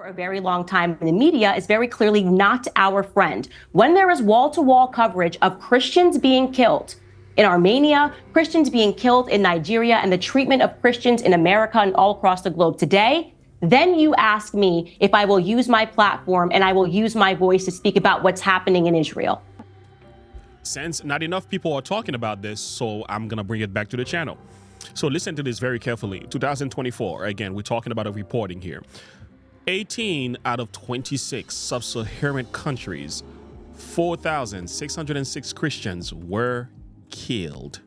a very long time in the media is very clearly not our friend. When there is wall-to-wall coverage of Christians being killed in Armenia, Christians being killed in Nigeria, and the treatment of Christians in America and all across the globe today, then you ask me if I will use my platform and I will use my voice to speak about what's happening in Israel. Since not enough people are talking about this, so I'm going to bring it back to the channel. So listen to this very carefully. 2024, again, we're talking about a reporting here. 18 out of 26 sub-Saharan countries, 4,606 Christians were killed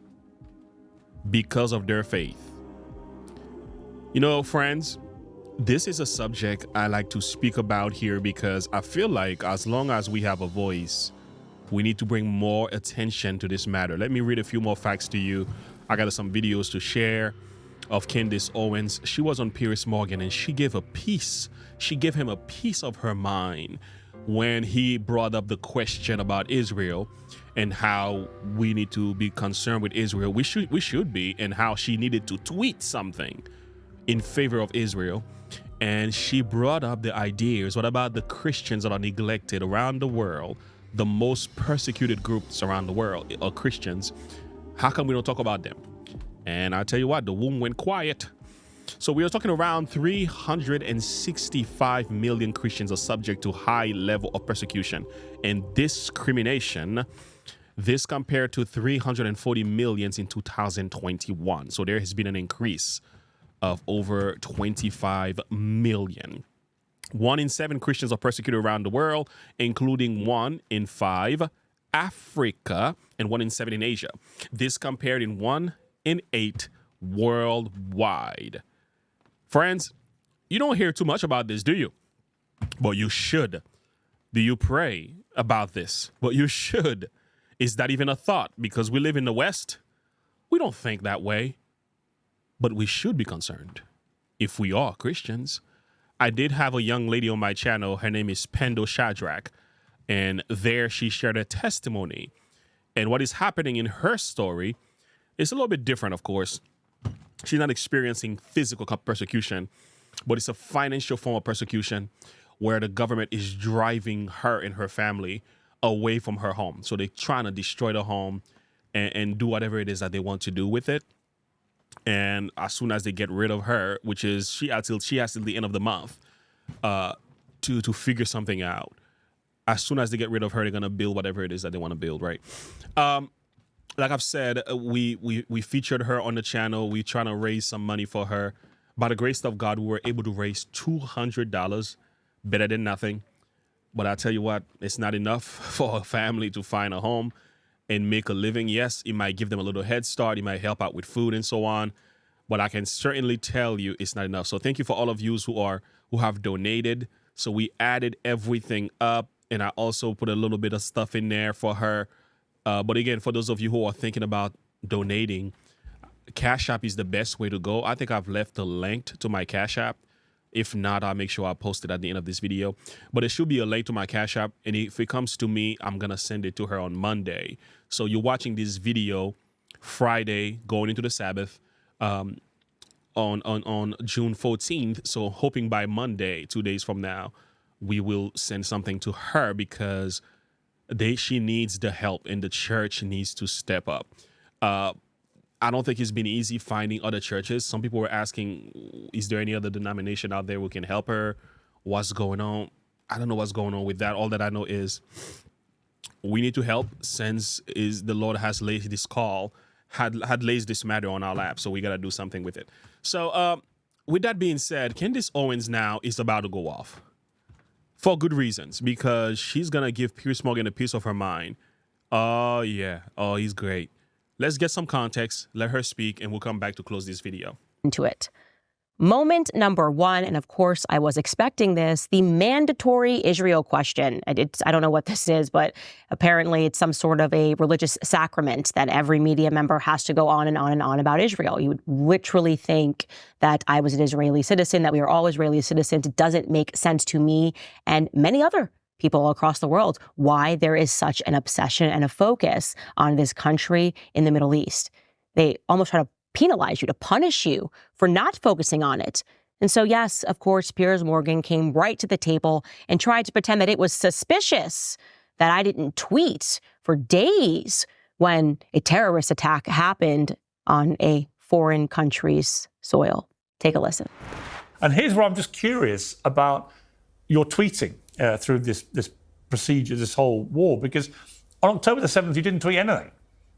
because of their faith. You know, friends, this is a subject I like to speak about here because I feel like as long as we have a voice, we need to bring more attention to this matter. Let me read a few more facts to you. I got some videos to share of Candace Owens. She was on Piers Morgan and she gave him a piece of her mind when he brought up the question about Israel and how we need to be concerned with Israel. We should be, and how she needed to tweet something in favor of Israel. And she brought up the ideas. What about the Christians that are neglected around the world? The most persecuted groups around the world are Christians. How come we don't talk about them? And I tell you what, the womb went quiet. So we are talking around 365 million Christians are subject to high level of persecution and discrimination. This compared to 340 million in 2021. So there has been an increase of over 25 million. 1 in 7 Christians are persecuted around the world, including 1 in 5 Africa and 1 in 7 in Asia. This compared in 1 in 8 worldwide. Friends, you don't hear too much about this, do you? But you should. Do you pray about this? But you should. Is that even a thought? Because we live in the West, we don't think that way. But we should be concerned if we are Christians. I did have a young lady on my channel. Her name is Pendo Shadrach. And there she shared a testimony. And what is happening in her story is a little bit different, of course. She's not experiencing physical persecution, but it's a financial form of persecution where the government is driving her and her family away from her home. So they're trying to destroy the home and do whatever it is that they want to do with it. And as soon as they get rid of her, which is she has till the end of the month to figure something out. As soon as they get rid of her, they're gonna build whatever it is that they want to build, right? Like I've said, we featured her on the channel. We're trying to raise some money for her. By the grace of God, we were able to raise $200, better than nothing. But I tell you what, it's not enough for a family to find a home and make a living. Yes, it might give them a little head start. It might help out with food and so on. But I can certainly tell you it's not enough. So thank you for all of you who have donated. So we added everything up, and I also put a little bit of stuff in there for her. But again, for those of you who are thinking about donating, Cash App is the best way to go. I think I've left a link to my Cash App. If not, I'll make sure I post it at the end of this video. But there should be a link to my Cash App. And if it comes to me, I'm going to send it to her on Monday. So you're watching this video Friday, going into the Sabbath, on June 14th. So hoping by Monday, 2 days from now, we will send something to her because she needs the help and the church needs to step up. I don't think it's been easy finding other churches. Some people were asking, is there any other denomination out there who can help her? What's going on? I don't know what's going on with that. All that I know is we need to help since the Lord has laid this call, had laid this matter on our lap. So we got to do something with it. So with that being said, Candace Owens now is about to go off for good reasons, because she's going to give Piers Morgan a piece of her mind. Oh, yeah. Oh, he's great. Let's get some context, let her speak, and we'll come back to close this video. Into it. Moment number 1, and of course I was expecting this, the mandatory Israel question. I don't know what this is, but apparently it's some sort of a religious sacrament that every media member has to go on and on and on about Israel. You would literally think that I was an Israeli citizen, that we are all Israeli citizens. It doesn't make sense to me and many other people across the world why there is such an obsession and a focus on this country in the Middle East. They almost try to penalize you, to punish you for not focusing on it. And so, yes, of course, Piers Morgan came right to the table and tried to pretend that it was suspicious that I didn't tweet for days when a terrorist attack happened on a foreign country's soil. Take a listen. And here's where I'm just curious about your tweeting through this procedure, this whole war, because on October the 7th, you didn't tweet anything.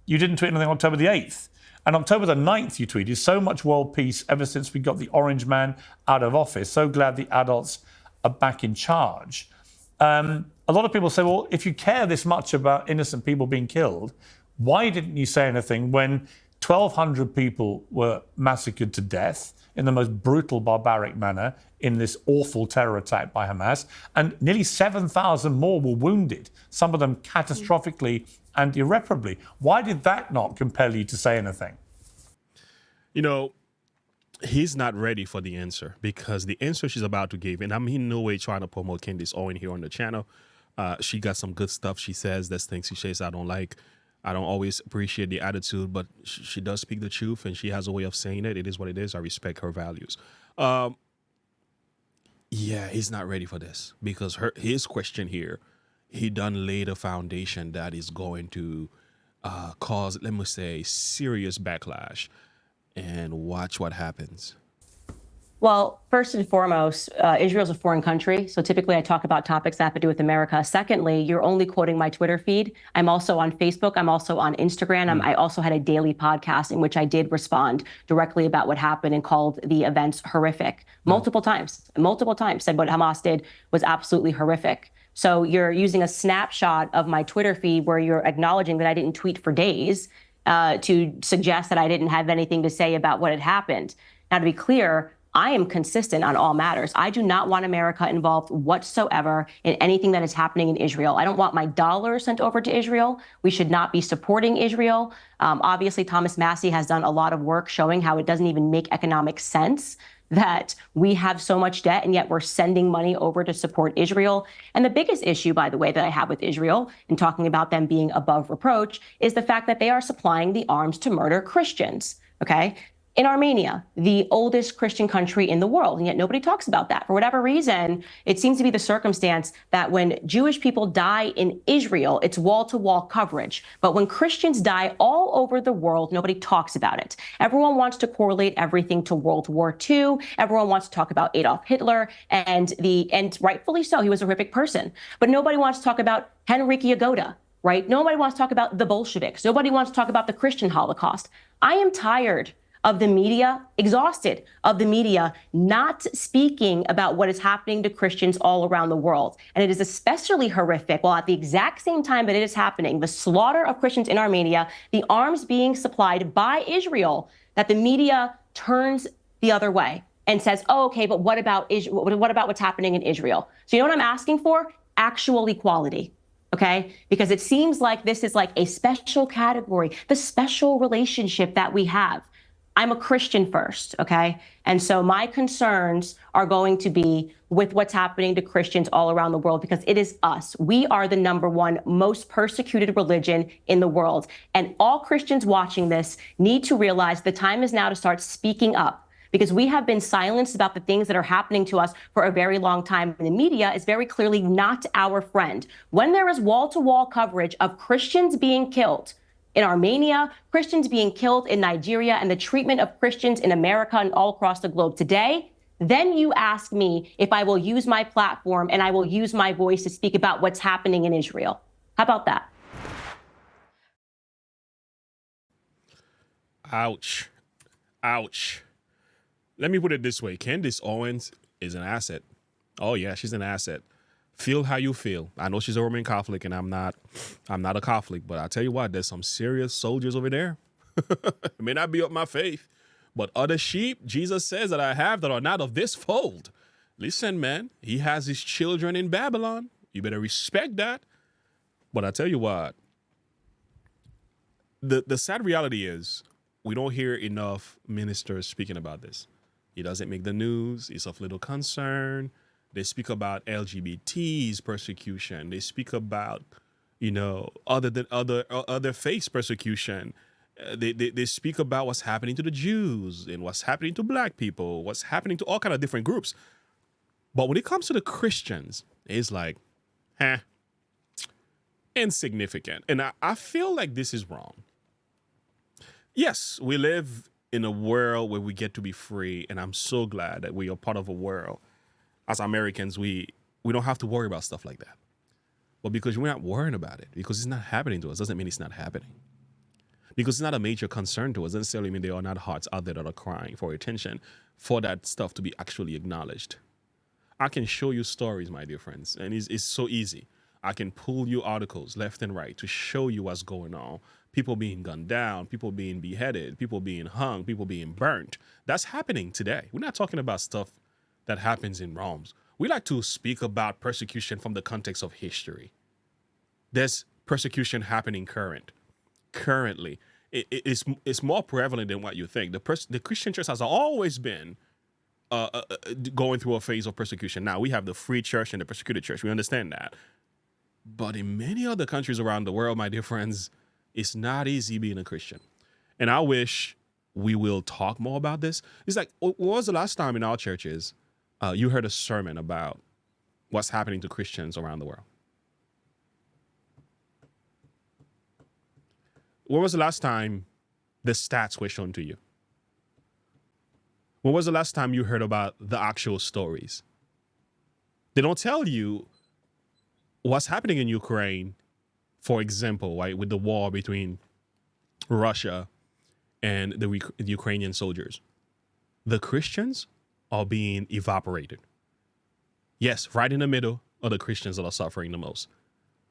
You didn't tweet anything on October the 8th. And October the 9th, you tweeted, so much world peace ever since we got the orange man out of office. So glad the adults are back in charge. A lot of people say, well, if you care this much about innocent people being killed, why didn't you say anything when 1,200 people were massacred to death in the most brutal, barbaric manner in this awful terror attack by Hamas, and nearly 7,000 more were wounded, some of them catastrophically and irreparably? Why did that not compel you to say anything? You know, he's not ready for the answer, because the answer she's about to give, and I'm in no way trying to promote Candace Owens here on the channel. She got some good stuff she says. There's things she says I don't like. I don't always appreciate the attitude, but she does speak the truth, and she has a way of saying it. It is what it is. I respect her values. Yeah, he's not ready for this, because his question here, he done laid a foundation that is going to cause, let me say, serious backlash. And watch what happens. Well, first and foremost, Israel's a foreign country. So typically I talk about topics that have to do with America. Secondly, you're only quoting my Twitter feed. I'm also on Facebook. I'm also on Instagram. I also had a daily podcast in which I did respond directly about what happened and called the events horrific. Multiple times, said what Hamas did was absolutely horrific. So you're using a snapshot of my Twitter feed where you're acknowledging that I didn't tweet for days to suggest that I didn't have anything to say about what had happened. Now, to be clear, I am consistent on all matters. I do not want America involved whatsoever in anything that is happening in Israel. I don't want my dollars sent over to Israel. We should not be supporting Israel. Obviously, Thomas Massey has done a lot of work showing how it doesn't even make economic sense that we have so much debt and yet we're sending money over to support Israel. And the biggest issue, by the way, that I have with Israel in talking about them being above reproach is the fact that they are supplying the arms to murder Christians, okay? In Armenia, the oldest Christian country in the world, and yet nobody talks about that. For whatever reason, it seems to be the circumstance that when Jewish people die in Israel, it's wall-to-wall coverage. But when Christians die all over the world, nobody talks about it. Everyone wants to correlate everything to World War II. Everyone wants to talk about Adolf Hitler, and rightfully so, he was a horrific person. But nobody wants to talk about Henryk Yagoda, right? Nobody wants to talk about the Bolsheviks. Nobody wants to talk about the Christian Holocaust. I am tired of the media, exhausted of the media not speaking about what is happening to Christians all around the world. And it is especially horrific while at the exact same time that it is happening, the slaughter of Christians in Armenia, the arms being supplied by Israel, that the media turns the other way and says, oh, okay, but what about what's happening in Israel? So you know what I'm asking for? Actual equality. Okay, because it seems like this is like a special category, the special relationship that we have. I'm a Christian first, okay? And so my concerns are going to be with what's happening to Christians all around the world, because it is us. We are the #1 most persecuted religion in the world. And all Christians watching this need to realize the time is now to start speaking up, because we have been silenced about the things that are happening to us for a very long time. And the media is very clearly not our friend. When there is wall-to-wall coverage of Christians being killed in Armenia, Christians being killed in Nigeria, and the treatment of Christians in America and all across the globe today, then you ask me if I will use my platform and I will use my voice to speak about what's happening in Israel. How about that? Ouch. Ouch. Let me put it this way. Candace Owens is an asset. Oh, yeah, she's an asset. Feel how you feel. I know she's a Roman Catholic, and I'm not a Catholic, but I'll tell you what, there's some serious soldiers over there. It may not be of my faith, but other sheep, Jesus says, that I have that are not of this fold. Listen, man, he has his children in Babylon. You better respect that. But I tell you what, the sad reality is we don't hear enough ministers speaking about this. It doesn't make the news. It's of little concern. They speak about LGBTs persecution. They speak about, other faith persecution. They speak about what's happening to the Jews and what's happening to black people, what's happening to all kind of different groups. But when it comes to the Christians, it's like, insignificant. And I feel like this is wrong. Yes, we live in a world where we get to be free, and I'm so glad that we are part of a world. As Americans, we don't have to worry about stuff like that. But because we're not worrying about it, because it's not happening to us, doesn't mean it's not happening. Because it's not a major concern to us, doesn't necessarily mean there are not hearts out there that are crying for attention, for that stuff to be actually acknowledged. I can show you stories, my dear friends, and it's so easy. I can pull you articles left and right to show you what's going on. People being gunned down, people being beheaded, people being hung, people being burnt. That's happening today. We're not talking about stuff that happens in Rome. We like to speak about persecution from the context of history. There's persecution happening currently. It's more prevalent than what you think. The Christian church has always been going through a phase of persecution. Now, we have the free church and the persecuted church. We understand that. But in many other countries around the world, my dear friends, it's not easy being a Christian. And I wish we will talk more about this. It's like, when was the last time in our churches you heard a sermon about what's happening to Christians around the world? When was the last time the stats were shown to you? When was the last time you heard about the actual stories? They don't tell you what's happening in Ukraine, for example, right, with the war between Russia and the Ukrainian soldiers. The Christians are being evaporated. Yes, right in the middle are the Christians that are suffering the most.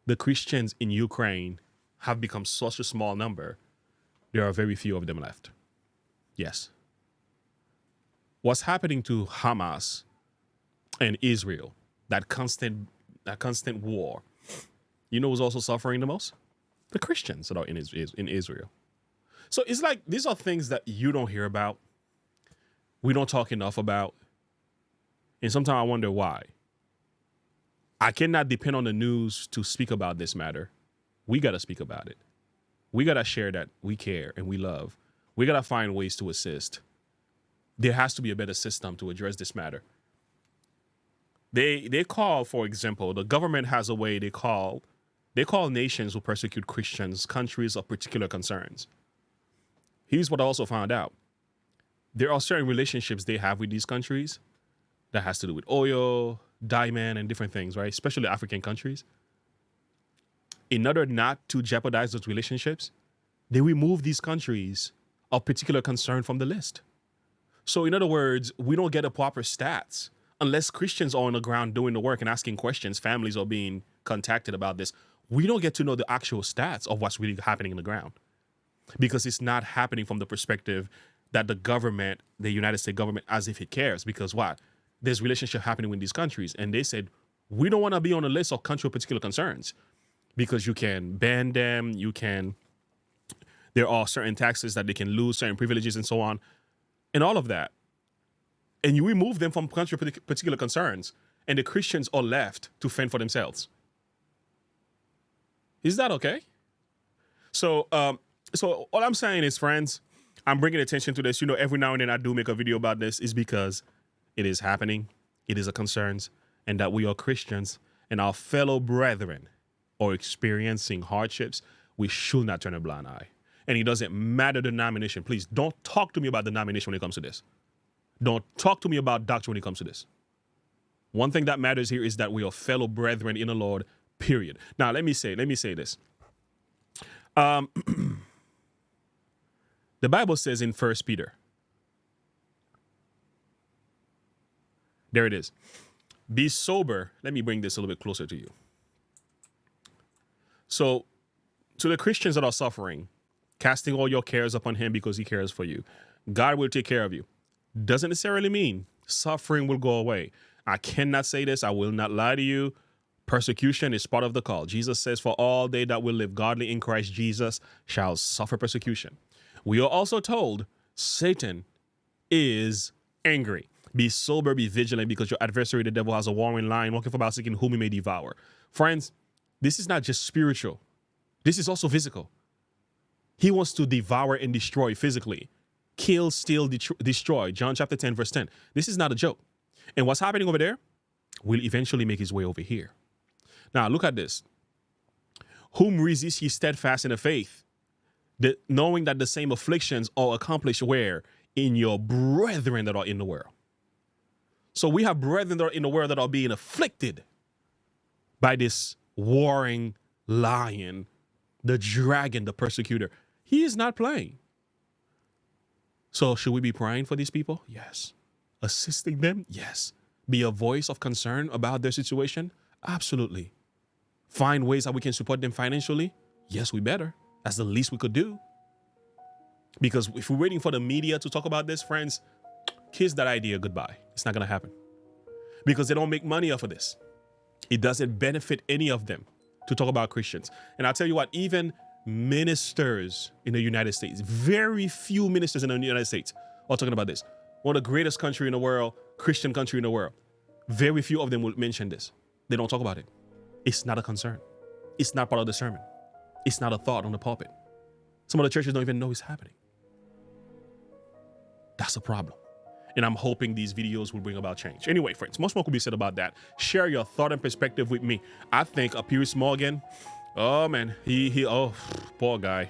The Christians in Ukraine have become such a small number, there are very few of them left. Yes. What's happening to Hamas and Israel, that constant war, you know who's also suffering the most? The Christians that are in Israel. So it's like, these are things that you don't hear about, we don't talk enough about, and sometimes I wonder why. I cannot depend on the news to speak about this matter. We got to speak about it. We got to share that we care and we love. We got to find ways to assist. There has to be a better system to address this matter. They call, for example, the government has a way they call nations who persecute Christians countries of particular concerns. Here's what I also found out. There are certain relationships they have with these countries that has to do with oil, diamond, and different things, right? Especially African countries. In order not to jeopardize those relationships, they remove these countries of particular concern from the list. So in other words, we don't get a proper stats unless Christians are on the ground doing the work and asking questions. Families are being contacted about this. We don't get to know the actual stats of what's really happening in the ground because it's not happening from the perspective that the government, the United States government, as if it cares. Because what? There's relationship happening with these countries. And they said, we don't want to be on a list of country of particular concerns because you can ban them. There are certain taxes that they can lose, certain privileges and so on, and all of that. And you remove them from country of particular concerns, and the Christians are left to fend for themselves. Is that okay? So all I'm saying is, friends, I'm bringing attention to this. You know, every now and then I do make a video about this is because it is happening. It is a concern, and that we are Christians and our fellow brethren are experiencing hardships. We should not turn a blind eye. And it doesn't matter the denomination. Please don't talk to me about the denomination when it comes to this. Don't talk to me about doctrine when it comes to this. One thing that matters here is that we are fellow brethren in the Lord, period. Now, let me say this. The Bible says in 1 Peter, there it is. Be sober. Let me bring this a little bit closer to you. So, to the Christians that are suffering, casting all your cares upon him because he cares for you. God will take care of you. Doesn't necessarily mean suffering will go away. I cannot say this. I will not lie to you. Persecution is part of the call. Jesus says, for all they that will live godly in Christ Jesus shall suffer persecution. We are also told Satan is angry. Be sober, be vigilant, because your adversary, the devil, has a roaring lion, walking about seeking whom he may devour. Friends, this is not just spiritual. This is also physical. He wants to devour and destroy physically. Kill, steal, destroy. John chapter 10, verse 10. This is not a joke. And what's happening over there will eventually make his way over here. Now, look at this. Whom resist ye steadfast in the faith, knowing that the same afflictions are accomplished where? In your brethren that are in the world. So we have brethren that are in the world that are being afflicted by this warring lion, the dragon, the persecutor. He is not playing. So should we be praying for these people? Yes. Assisting them? Yes. Be a voice of concern about their situation? Absolutely. Find ways that we can support them financially? Yes, we better. That's the least we could do. Because if we're waiting for the media to talk about this, friends, kiss that idea goodbye. It's not going to happen. Because they don't make money off of this. It doesn't benefit any of them to talk about Christians. And I'll tell you what, even ministers in the United States, very few ministers in the United States are talking about this. One of the greatest country in the world, Christian country in the world. Very few of them will mention this. They don't talk about it. It's not a concern. It's not part of the sermon. It's not a thought on the pulpit. Some of the churches don't even know it's happening. That's a problem. And I'm hoping these videos will bring about change. Anyway, friends, much more could be said about that. Share your thought and perspective with me. I think Piers Morgan, oh man, oh, poor guy.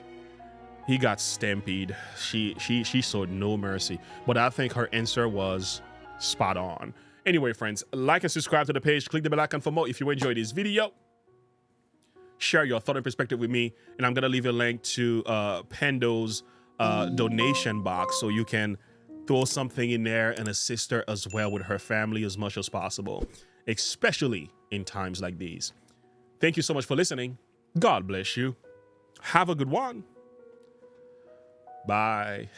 He got stampeded. She showed no mercy. But I think her answer was spot on. Anyway, friends, like and subscribe to the page. Click the bell icon for more if you enjoyed this video. Share your thought and perspective with me. And I'm going to leave a link to Pando's donation box so you can throw something in there and assist her as well with her family as much as possible, especially in times like these. Thank you so much for listening. God bless you. Have a good one. Bye.